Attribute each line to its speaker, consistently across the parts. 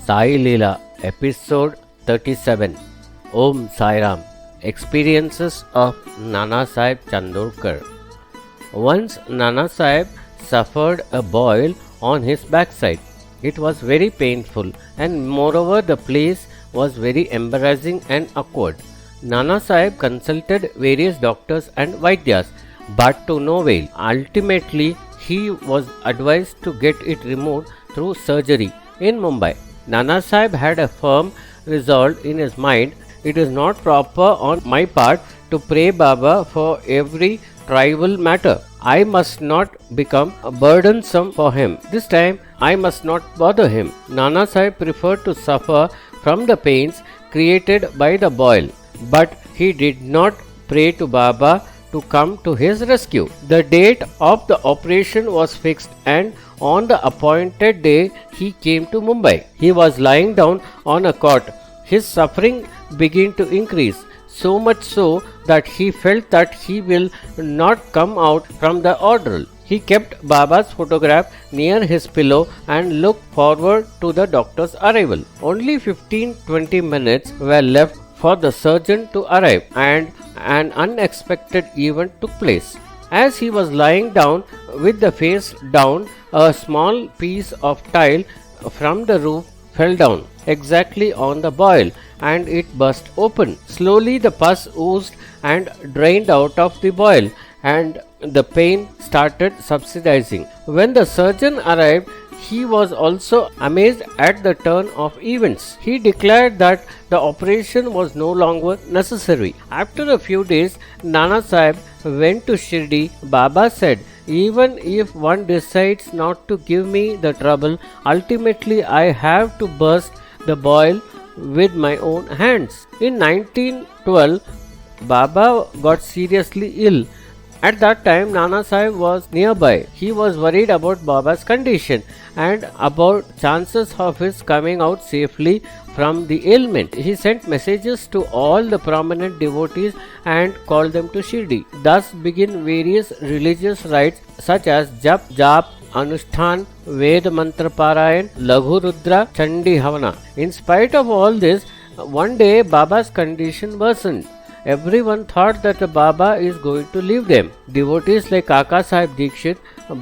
Speaker 1: Sai Leela, Episode 37. Om Sai Ram. Experiences of Nana Sahib Chandorkar. Once Nana Sahib suffered a boil on his backside. It was very painful, and moreover the place was very embarrassing and awkward. Nana Sahib consulted various doctors and Vaidyas, but to no avail. Ultimately, he was advised to get it removed through surgery in Mumbai. Nana Sahib had a firm resolve in his mind. It is not proper on my part to pray Baba for every trivial matter. I must not become burdensome for him. This time I must not bother him. Nana Sahib preferred to suffer from the pains created by the boil, but he did not pray to Baba to come to his rescue. The date of the operation was fixed, and on the appointed day he came to Mumbai. He was lying down on a cot. His suffering began to increase, so much so that he felt that he will not come out from the ordeal. He kept Baba's photograph near his pillow and looked forward to the doctor's arrival. Only 15-20 minutes were left for the surgeon to arrive, and an unexpected event took place. As he was lying down with the face down, a small piece of tile from the roof fell down exactly on the boil, and it burst open. Slowly the pus oozed and drained out of the boil, and the pain started subsiding. When the surgeon arrived, he was also amazed at the turn of events. He declared that the operation was no longer necessary. After a few days, Nana Sahib went to Shirdi. Baba said, "Even if one decides not to give me the trouble, ultimately I have to burst the boil with my own hands." In 1912, Baba got seriously ill. At that time, Nana Sahib was nearby. He was worried about Baba's condition and about chances of his coming out safely from the ailment. He sent messages to all the prominent devotees and called them to Shirdi. Thus began various religious rites such as Jap, Jap, Anushthan, Ved Mantra Parayan, Laghu Rudra, Chandi Havana. In spite of all this, one day Baba's condition worsened. Everyone thought that Baba is going to leave them. Devotees like Kaka Sahib Dikshit,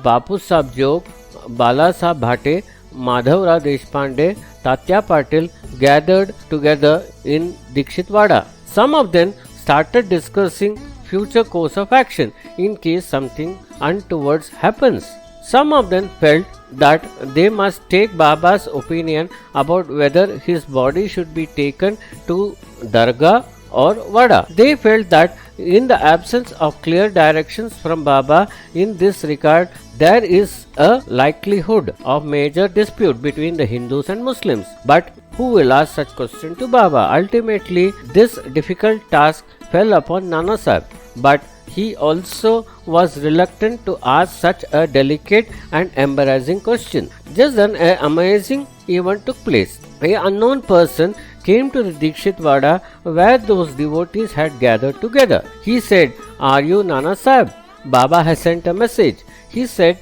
Speaker 1: Bapu Sahib Jog, Bala Sahib Bhate, Madhavrao Deshpande, Tatya Patil gathered together in Dikshit Wada. Some of them started discussing future course of action in case something untoward happens. Some of them felt that they must take Baba's opinion about whether his body should be taken to Dargah or Vada. They felt that in the absence of clear directions from Baba in this regard, there is a likelihood of major dispute between the Hindus and Muslims. But who will ask such question to Baba? Ultimately, this difficult task fell upon Nana Sahib, but he also was reluctant to ask such a delicate and embarrassing question. Just then, an amazing event took place. An unknown person came to the Dikshit Wada where those devotees had gathered together. He said, "Are you Nana Sahib? Baba has sent a message." He said,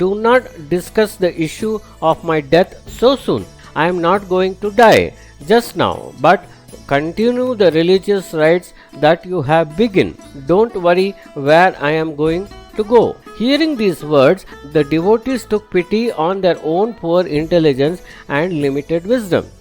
Speaker 1: "Do not discuss the issue of my death so soon. I am not going to die just now, but continue the religious rites that you have begun. Don't worry where I am going to go." Hearing these words, the devotees took pity on their own poor intelligence and limited wisdom.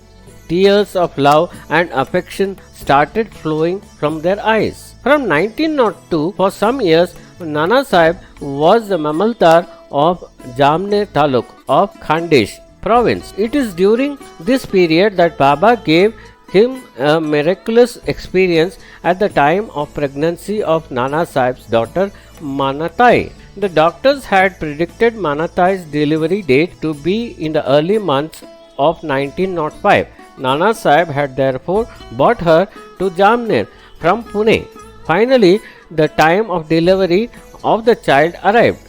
Speaker 1: Tears of love and affection started flowing from their eyes. From 1902, for some years, Nana Sahib was the Mamaltar of Jamner Taluk of Khandesh province. It is during this period that Baba gave him a miraculous experience at the time of pregnancy of Nana Sahib's daughter Manatai. The doctors had predicted Manatai's delivery date to be in the early months of 1905. Nana Sahib had therefore brought her to Jamner from Pune. Finally, the time of delivery of the child arrived.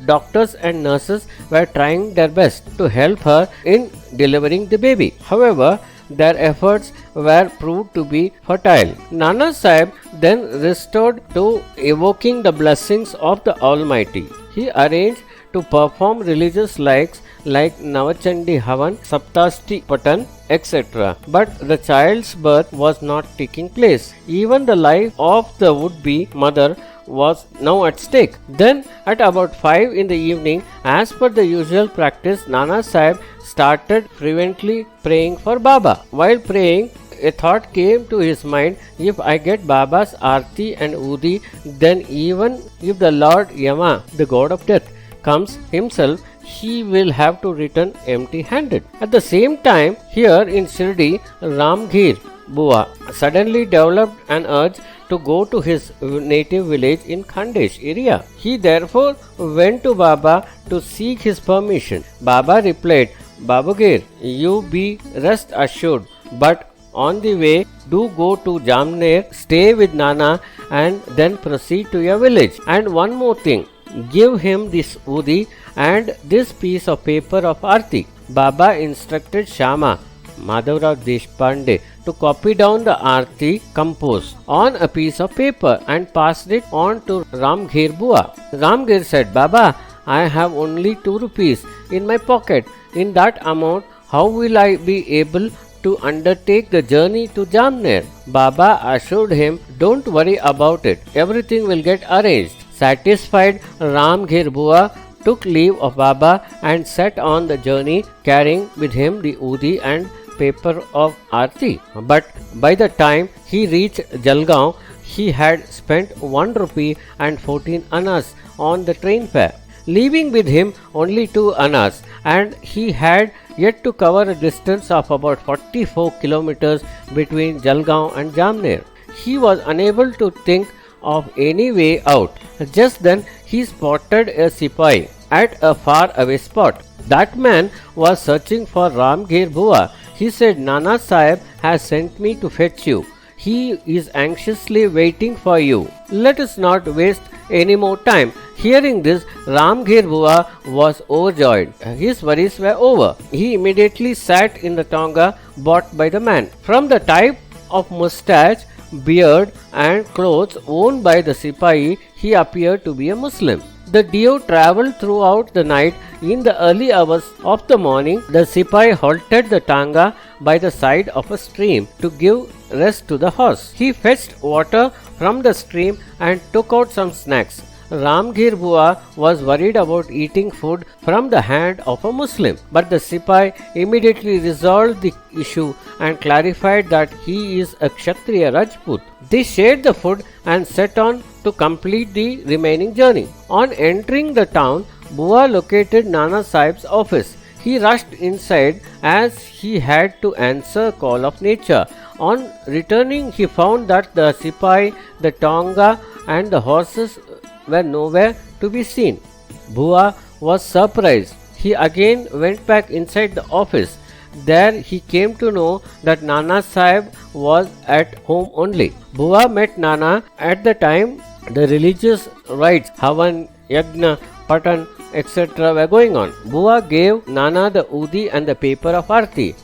Speaker 1: Doctors and nurses were trying their best to help her in delivering the baby. However, their efforts were proved to be futile. Nana Sahib then resorted to evoking the blessings of the Almighty. He arranged to perform religious rites like Navachandi Havan, Saptasti Patan, etc. But the child's birth was not taking place. Even the life of the would-be mother was now at stake. Then, at about 5 in the evening, as per the usual practice, Nana Sahib started fervently praying for Baba. While praying, a thought came to his mind: if I get Baba's Aarti and Udi, then even if the Lord Yama, the god of death, comes himself, he will have to return empty-handed. At the same time, here in Shirdi, Ramgir Bua suddenly developed an urge to go to his native village in Khandesh area. He therefore went to Baba to seek his permission. Baba replied, Babagir, you be rest assured, but on the way, do go to Jamner, stay with Nana, and then proceed to your village. And one more thing, give him this Udi and this piece of paper of Aarti. Baba instructed Shama, Madhavrao Deshpande, to copy down the Aarti composed on a piece of paper and passed it on to Ramgir Bua. Ramgir said, Baba, I have only 2 rupees in my pocket. In that amount, how will I be able to undertake the journey to Jamner? Baba assured him, don't worry about it, everything will get arranged. Satisfied, Ramgir Bua took leave of Baba and set on the journey, carrying with him the Udi and paper of Aarti. But by the time he reached Jalgaon, he had spent 1 rupee and 14 annas on the train fare, leaving with him only 2 annas, and he had yet to cover a distance of about 44 kilometers between Jalgaon and Jamner. He was unable to think of any way out. Just then he spotted a Sipai at a far away spot. That man was searching for Ramgir Bua. He said, Nana Sahib has sent me to fetch you. He is anxiously waiting for you. Let us not waste any more time. Hearing this, Ramgir Bua was overjoyed. His worries were over. He immediately sat in the tonga bought by the man. From the type of moustache, beard and clothes worn by the Sipai, he appeared to be a Muslim. The duo travelled throughout the night. In the early hours of the morning, the Sipai halted the tanga by the side of a stream to give rest to the horse. He fetched water from the stream and took out some snacks. Ramgir Bua was worried about eating food from the hand of a Muslim, but the Sipai immediately resolved the issue and clarified that he is a Kshatriya Rajput. They shared the food and set on to complete the remaining journey. On entering the town, Bua located Nana Sahib's office. He rushed inside as he had to answer call of nature. On returning, he found that the Sipai, the tonga and the horses were nowhere to be seen. Bua was surprised. He again went back inside the office. There he came to know that Nana Sahib was at home only. Bua met Nana at the time the religious rites, Havan, Yagna, Patan, etc. were going on. Bua gave Nana the Udi and the paper of Aarti.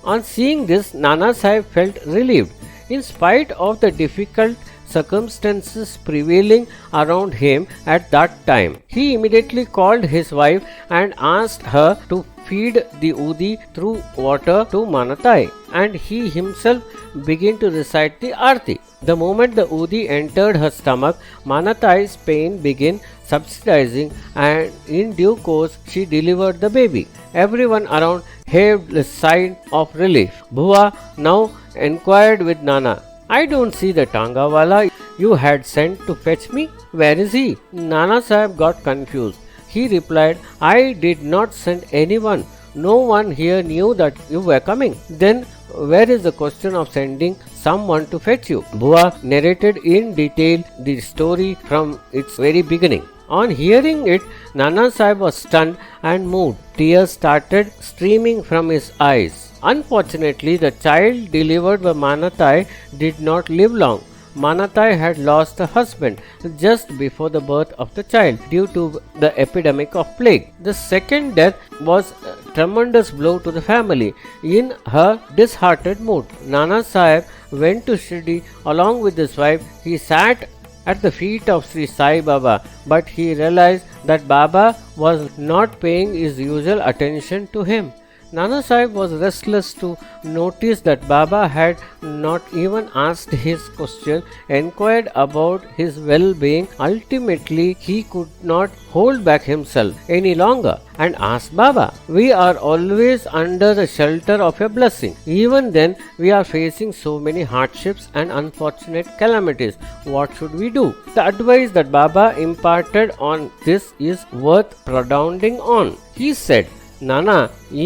Speaker 1: On seeing this, Nana Sahib felt relieved. In spite of the difficult circumstances prevailing around him at that time, he immediately called his wife and asked her to feed the Udi through water to Manatai, and he himself began to recite the Aarti. The moment the Udi entered her stomach, Manatai's pain began subsiding, and in due course she delivered the baby. Everyone around heaved a sigh of relief. Bua now inquired with Nana, I don't see the Tangawala you had sent to fetch me. Where is he? Nana Sahib got confused. He replied, I did not send anyone. No one here knew that you were coming. Then where is the question of sending someone to fetch you? Bua narrated in detail the story from its very beginning. On hearing it, Nana Sahib was stunned and moved. Tears started streaming from his eyes. Unfortunately, the child delivered by Manatai did not live long. Manatai had lost a husband just before the birth of the child due to the epidemic of plague. The second death was a tremendous blow to the family. In her disheartened mood, Nana Sahib went to Shirdi along with his wife. He sat at the feet of Sri Saibaba, but he realized that Baba was not paying his usual attention to him. Nana Sahib was restless to notice that Baba had not even asked his question, inquired about his well-being. Ultimately, he could not hold back himself any longer and asked Baba, "We are always under the shelter of your blessing. Even then, we are facing so many hardships and unfortunate calamities. What should we do?" The advice that Baba imparted on this is worth pondering on. He said, "Nana,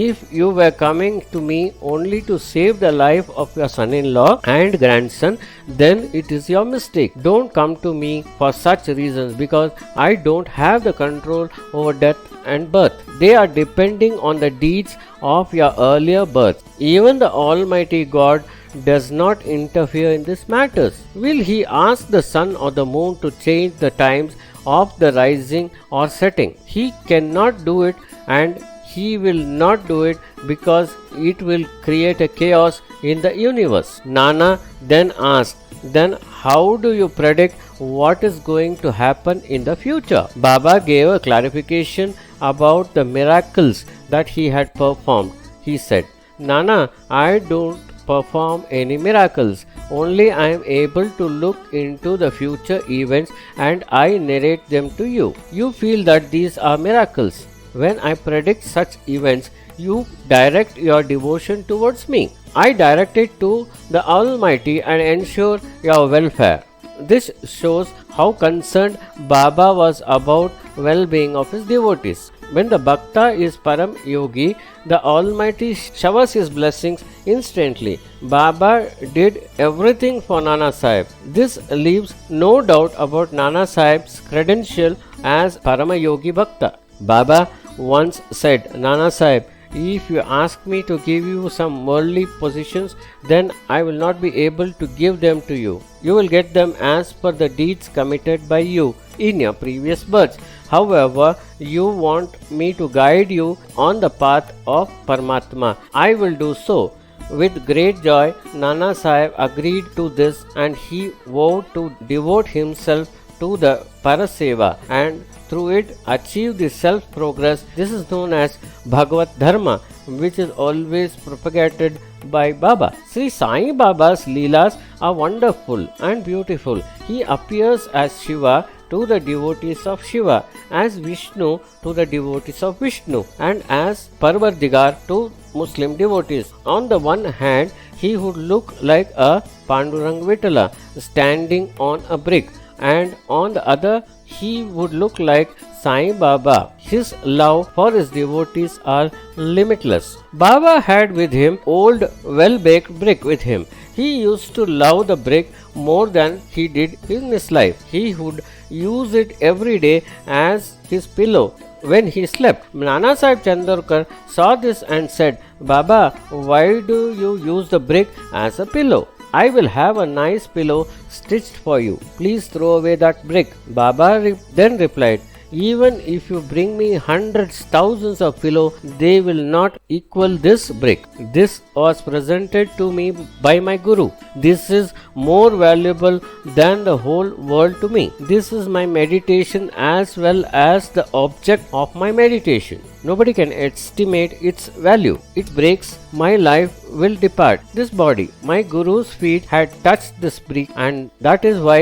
Speaker 1: if you were coming to me only to save the life of your son-in-law and grandson, then it is your mistake. Don't come to me for such reasons, because I don't have the control over death and birth. They are depending on the deeds of your earlier birth. Even the Almighty God does not interfere in these matters. Will He ask the sun or the moon to change the times of the rising or setting? He cannot do it, and He will not do it because it will create a chaos in the universe." Nana then asked, "Then how do you predict what is going to happen in the future?" Baba gave a clarification about the miracles that he had performed. He said, "Nana, I don't perform any miracles. Only I am able to look into the future events and I narrate them to you. You feel that these are miracles. When I predict such events, you direct your devotion towards me. I direct it to the Almighty and ensure your welfare." This shows how concerned Baba was about well-being of his devotees. When the Bhakta is Param Yogi, the Almighty showers his blessings instantly. Baba did everything for Nana Sahib. This leaves no doubt about Nana Sahib's credential as Parama Yogi Bhakta. Baba once said, "Nana Sahib, if you ask me to give you some worldly positions, then I will not be able to give them to you. You will get them as per the deeds committed by you in your previous births. However, you want me to guide you on the path of Paramatma. I will do so." With great joy, Nana Sahib agreed to this, and he vowed to devote himself to the Paraseva and through it achieve the self-progress. This is known as Bhagavat Dharma, which is always propagated by Baba. Sri Sai Baba's Leelas are wonderful and beautiful. He appears as Shiva to the devotees of Shiva, as Vishnu to the devotees of Vishnu, and as Parvardigar to Muslim devotees. On the one hand, he would look like a Pandurang Vitala standing on a brick, and on the other he would look like Sai Baba. His love for his devotees are limitless. Baba had with him old well-baked brick with him. He used to love the brick more than he did in his life. He would use it every day as his pillow when he slept. Nana Sahib Chandorkar saw this and said, "Baba, why do you use the brick as a pillow? I will have a nice pillow stitched for you. Please throw away that brick." Baba then replied, "Even if you bring me hundreds, thousands of pillows, they will not equal this brick. This was presented to me by my Guru. This is more valuable than the whole world to me. This is my meditation as well as the object of my meditation. Nobody can estimate its value. It breaks, my life will depart this body. My Guru's feet had touched this brick, and that is why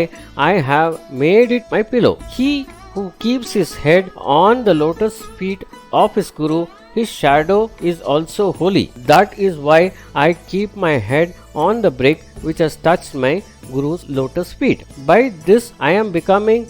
Speaker 1: I have made it my pillow. He who keeps his head on the lotus feet of his Guru, his shadow is also holy. That is why I keep my head on the brick which has touched my Guru's lotus feet. By this I am becoming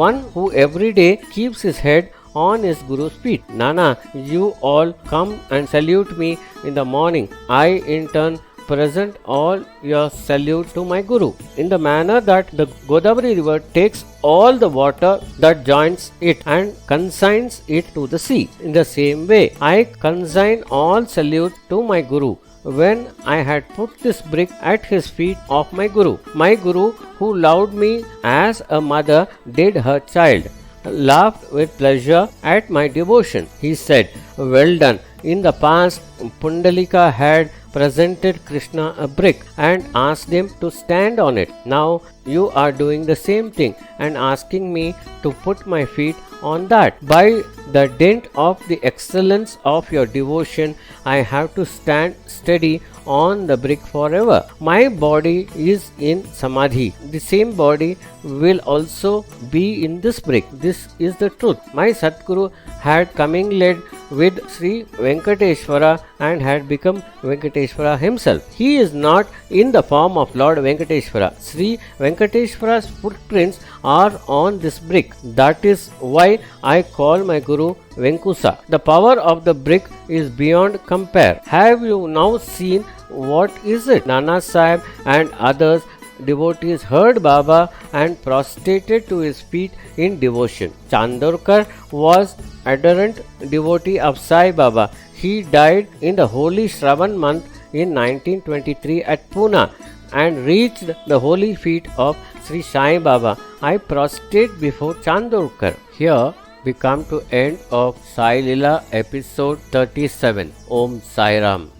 Speaker 1: one who every day keeps his head on his Guru's feet. Nana, you all come and salute me in the morning. I in turn present all your salute to my Guru, in the manner that the Godavari river takes all the water that joins it and consigns it to the sea. In the same way, I consign all salute to my Guru when I had put this brick at his feet of my Guru. My Guru, who loved me as a mother did her child, laughed with pleasure at my devotion. He said, "Well done. In the past, Pundalika had presented Krishna a brick and asked him to stand on it. Now you are doing the same thing and asking me to put my feet on that. By the dint of the excellence of your devotion, I have to stand steady on the brick forever. My body is in samadhi. The same body will also be in this brick. This is the truth. My Satguru had commingling with Sri Venkateshwara and had become Venkateshwara himself. He is not in the form of Lord Venkateshwara. Sri Venkateshwara's footprints are on this brick. That is why I call my Guru Venkusa. The power of the brick is beyond compare. Have you now seen what is it? Nana Sahib and others devotees heard Baba and prostrated to his feet in devotion. Chandorkar was adherent devotee of Sai Baba. He died in the holy Shravan month in 1923 at Pune and reached the holy feet of Sri Sai Baba. I prostrate before Chandorkar. Here we come to end of Sai Leela episode 37. Om Sai Ram.